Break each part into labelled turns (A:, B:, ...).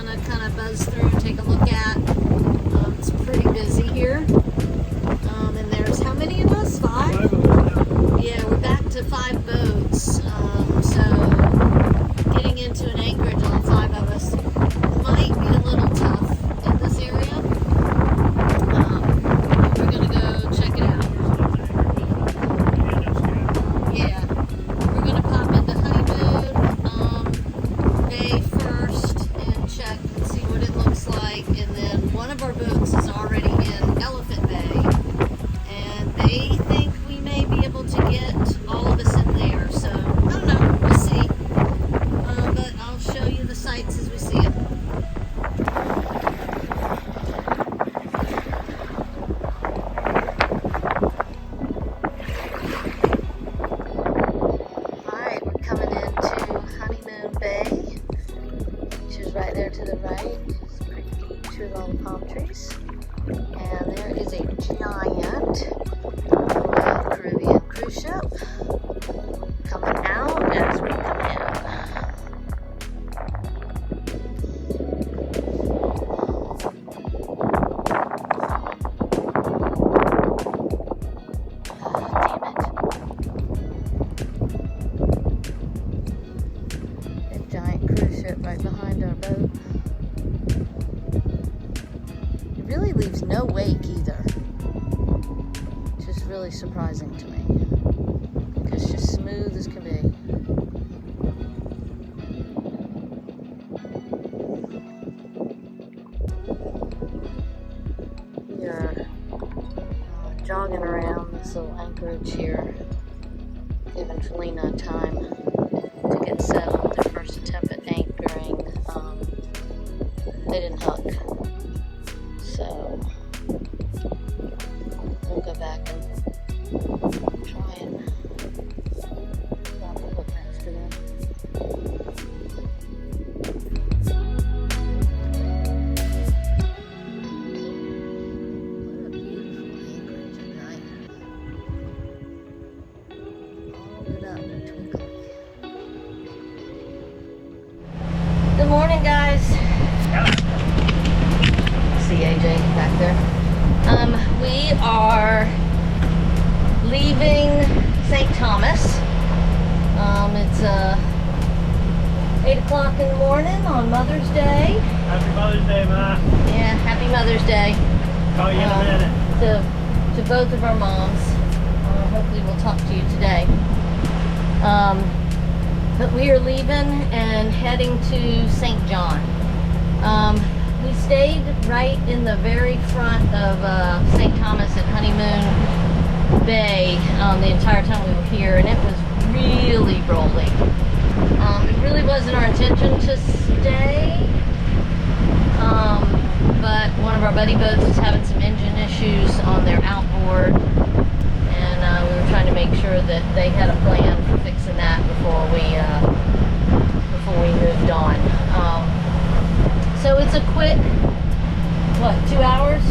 A: gonna kind of buzz through and take a look at. It's pretty busy here. And there's how many of us? 5?
B: 5 of us now.
A: Yeah, we're back to 5 boats. So getting into an anchorage on 5 of us might be a little tough in this area. We're gonna go check it out. Yeah, we're gonna pop into Honeymoon Bay first and check and see what it looks like, and then one of our boats is already in Elephant Bay, and they think we may be able to get all of us in there. So I don't know, we'll see. But I'll show you the sights as we see it. Alright, we're coming into Honeymoon Bay, which is right there to the right. It's a pretty beach with all the palm trees. And there is a giant Royal Caribbean cruise ship coming out as we come in. That giant cruise ship right behind our boat. It really leaves no wake either, which is really surprising to me. It's just smooth as can be. We are jogging around this little anchorage here, giving Felina time to get settled. Their first attempt at anchoring, they didn't hook. So we'll go back and try and grab a hook next to them. What a beautiful anchorage at night. All lit up and twinkling. Good morning, guys. See AJ back there. We are leaving St. Thomas. It's 8 o'clock in the morning on Mother's Day.
B: Happy Mother's Day, Ma.
A: Yeah, happy Mother's Day.
B: Call you in a minute.
A: To both of our moms. Hopefully we'll talk to you today. But we are leaving and heading to St. John. We stayed right in the very front of St. Thomas at Honeymoon Bay the entire time we were here, and it was really rolling. It really wasn't our intention to stay, but one of our buddy boats is having some engine issues on their outboard, and we were trying to make sure that they had a plan for fixing that before we moved on. So it's a quick, what, 2 hours?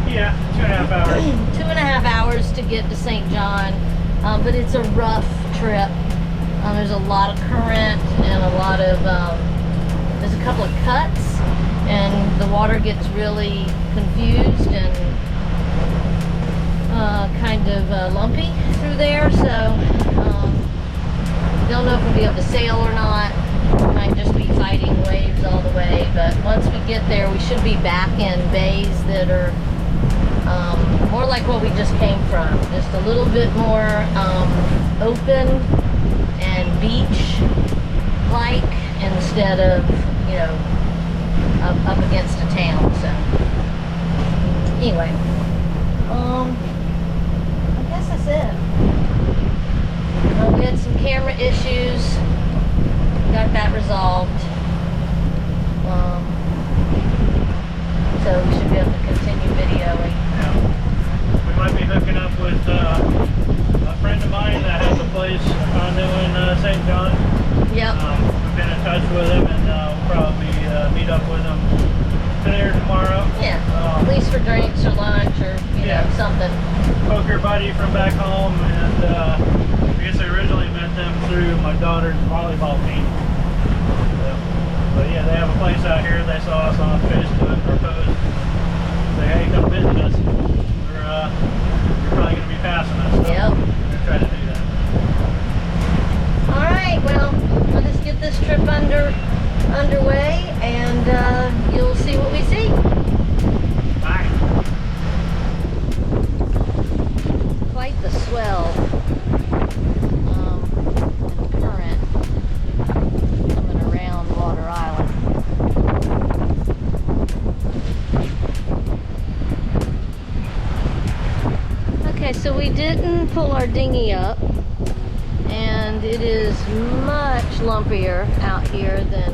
B: Yeah, 2.5 hours.
A: 2.5 hours to get to St. John, but it's a rough trip. There's a lot of current and a lot of, there's a couple of cuts, and the water gets really confused and kind of lumpy through there, so don't know if we'll be able to sail or not. We might just be fighting waves all the way, but once we get there we should be back in bays that are more like what we just came from, just a little bit more open and beach like instead of, you know, up against a town. So anyway, I guess that's it. We had some camera issues, got that resolved, so we should be able to continue videoing.
B: Yeah. We might be hooking up with a friend of mine that has a place, a condo in St. John.
A: Yep.
B: We've been in touch with him, and we'll probably meet up with him today or tomorrow.
A: Yeah, at least for drinks or lunch or, you know, something.
B: Poker buddy from back home, and I guess I originally met them through my daughter's volleyball team. So, But yeah, they have a place out here. They saw us on Facebook or post. Say, hey, come visit us. You're probably going to be passing us. So
A: Yep.
B: we're going to try to do that.
A: All right, well, let us get this trip underway, and you'll see what we see.
B: Bye.
A: Quite the swell and current coming around Water Island. Okay, so we didn't pull our dinghy up, and it is much lumpier out here than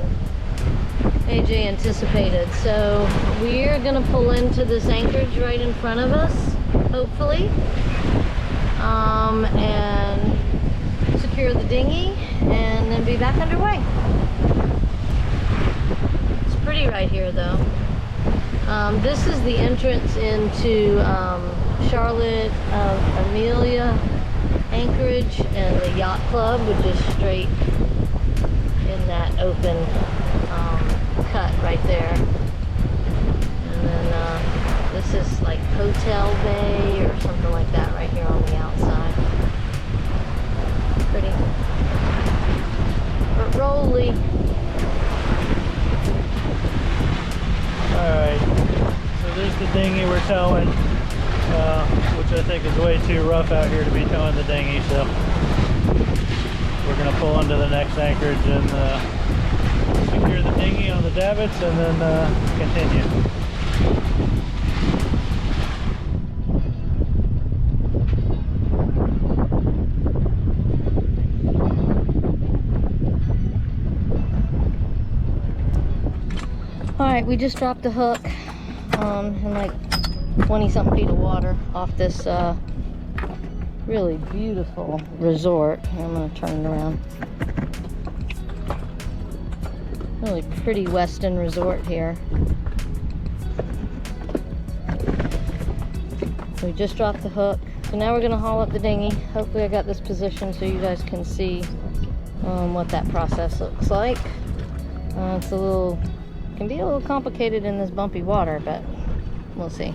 A: AJ anticipated. So we're gonna pull into this anchorage right in front of us, hopefully, and secure the dinghy and then be back underway. It's pretty right here though. This is the entrance into Charlotte Amelia Anchorage and the yacht club, which is straight in that open cut right there. And then this is like Hotel Bay or something like that right here on the outside. Pretty, but rolly.
B: Alright, so there's the dinghy we're towing, which I think is way too rough out here to be towing the dinghy, so we're going to pull into the next anchorage and secure the dinghy on the davits and then continue.
A: Alright, we just dropped the hook in like 20-something feet of water off this really beautiful resort. I'm going to turn it around. Really pretty western resort here. We just dropped the hook. So now we're going to haul up the dinghy. Hopefully I got this positioned so you guys can see what that process looks like. It's a little... can be a little complicated in this bumpy water, but we'll see.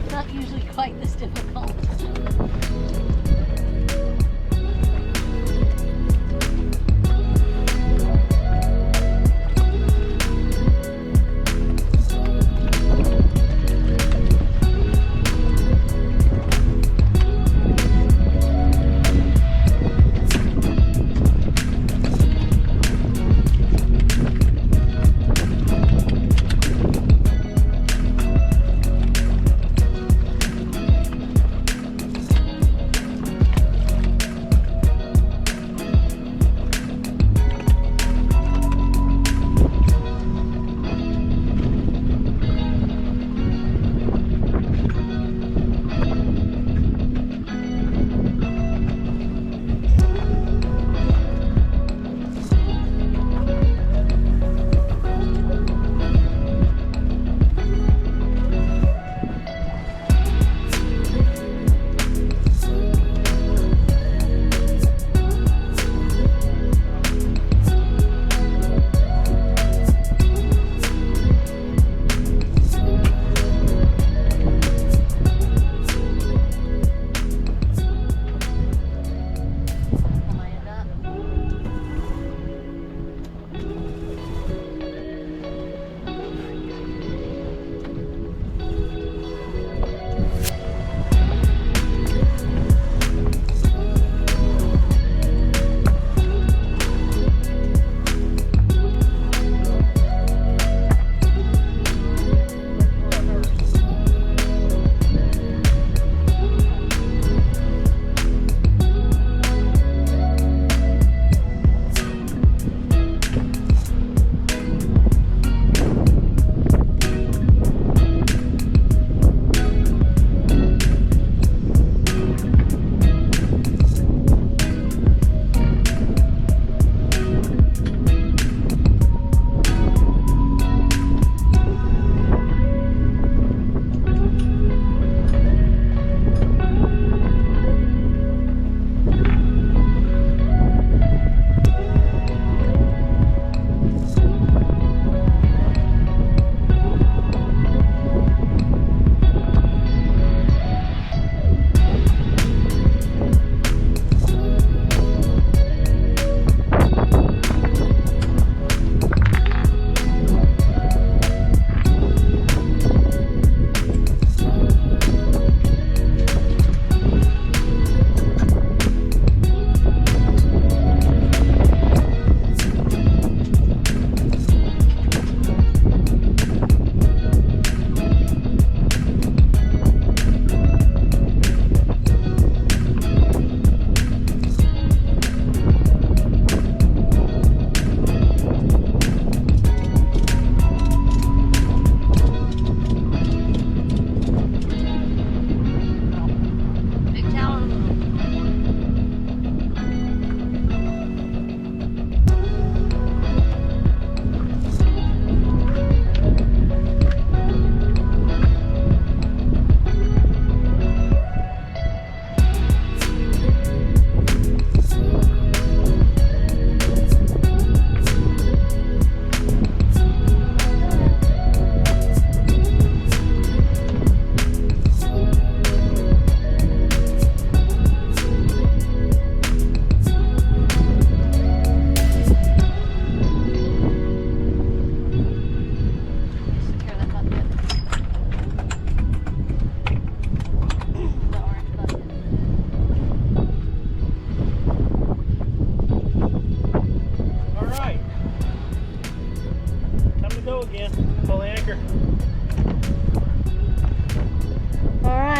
A: Not usually quite this difficult.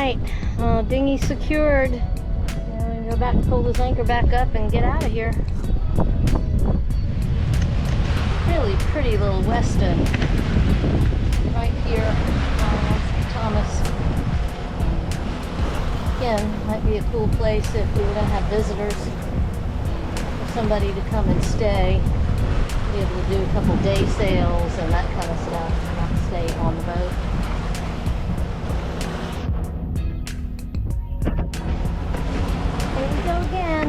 A: right, dinghy secured. Now we're gonna go back, pull this anchor back up and get out of here. Really pretty little Weston right here on St. Thomas. Again, might be a cool place if we were gonna have visitors, or somebody to come and stay, be able to do a couple day sails and that kind of stuff, not stay on the boat. Here we go again.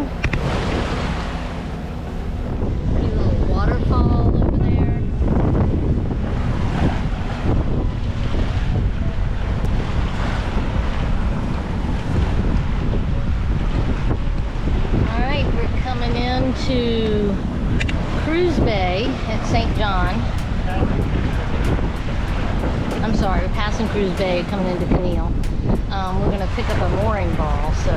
A: Pretty little waterfall over there. Alright, we're coming into Cruise Bay at St. John. I'm sorry, we're passing Cruise Bay, coming into Conneaut. We're going to pick up a mooring ball, so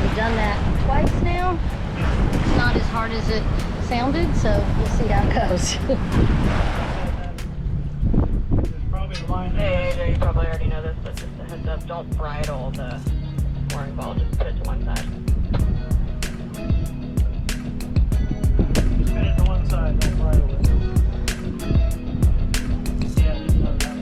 A: we've done that twice now. It's not as hard as it sounded, so we'll see how it goes.
C: Hey, you probably already know this, but just a heads up, don't bridle the mooring ball, just put it to one side.
B: Just pin it to one side, don't bridle it. Yeah, just know that.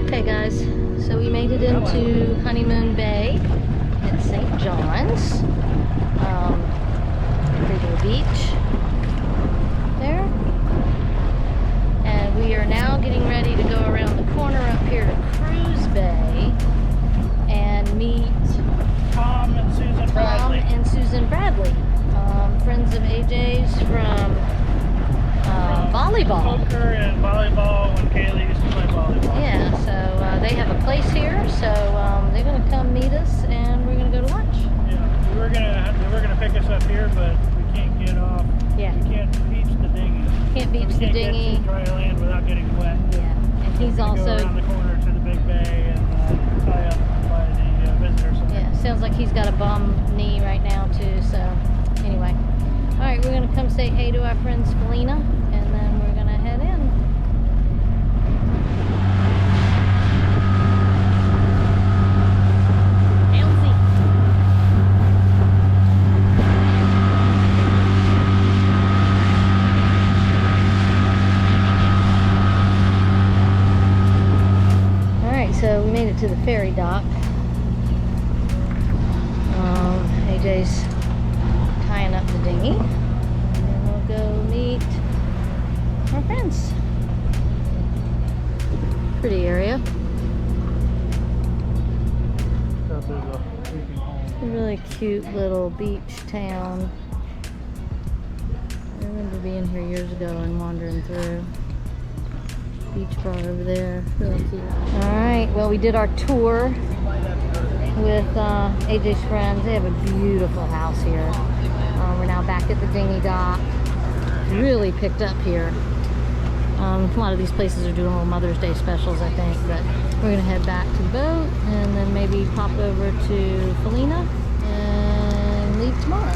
A: Okay guys, so we made it into Honeymoon Bay at St. John's. Pretty little beach there. And we are now getting ready to go around the corner up here to Cruise Bay and meet
B: Tom and Susan Bradley.
A: Tom and Susan Bradley, friends of AJ's from volleyball.
B: Poker and volleyball when Kaylee used to play volleyball.
A: Yeah, so they have a place here, so they're gonna come meet us, and we're gonna go to lunch.
B: Yeah, they were gonna pick us up here, but we can't get off.
A: Yeah.
B: We can't beach the dinghy.
A: Can't beach the
B: We
A: dinghy.
B: can't get to dry land without getting wet.
A: Yeah, and he's
B: We
A: also,
B: go around the corner to the big bay and tie up by the visitor center.
A: yeah, sounds like he's got a bum knee right now too. So anyway, all right, we're gonna come say hey to our friends Felina, and then we're gonna head in. So we made it to the ferry dock. AJ's tying up the dinghy, and then we'll go meet our friends. Pretty area.
B: So there's a sleeping home.
A: A really cute little beach town. I remember being here years ago and wandering through. Beach bar over there, really cute. Alright, well we did our tour with AJ's friends. They have a beautiful house here. We're now back at the dinghy dock. Really picked up here. A lot of these places are doing little Mother's Day specials, I think, but we're gonna head back to the boat and then maybe pop over to Felina and leave tomorrow.